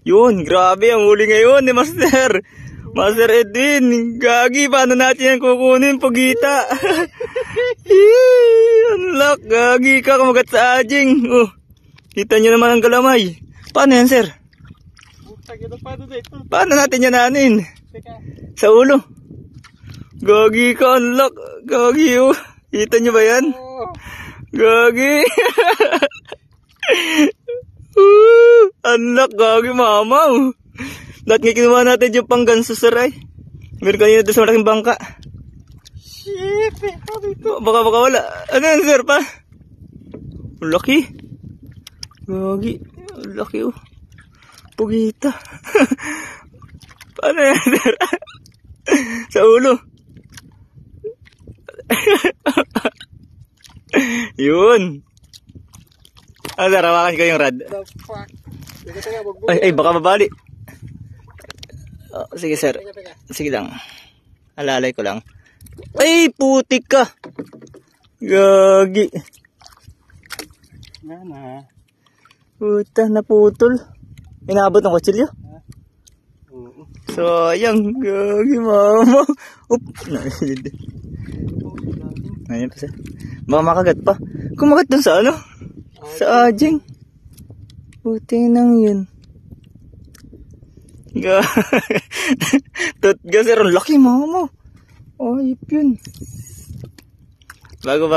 Yun, grabe ang huli ngayon ni Master. Master Edwin, gagi, paano natin yan kukunin, pugita? Unlock, gagi ka, kumagat sa ajing. Kita nyo naman ang galamay. Paano yan, sir? Paano natin yan anin? Sa ulo. Gagi ka, unlock. Gagi, kita nyo ba yan? Gagi. Unlock, gagi, mamaw. Lahat nga kinuha natin yung pangganso, sir, ay. Meron kanina doon sa malaking bangka. Shit, baka wala. Ano yan, sir, pa? Laki. Gagi. Laki, pugita. Paano yan, sir? Sa ulo. Yun. Sir, hawakan ko yung rad. Ay, baka mabali. Sige, sir. Sige lang. Alalay ko lang. Ay, putik ka. Gagi. Puta, naputol. Inabot ng kutsilyo? Sayang. Gagi, mama. Oop. Ayan pa, sir. Baka makagat pa. Kumagat dun sa ano? Sa ajing. Puti nang yun. Tutga, sir, ang laki, mama. Ayip yun. Bago.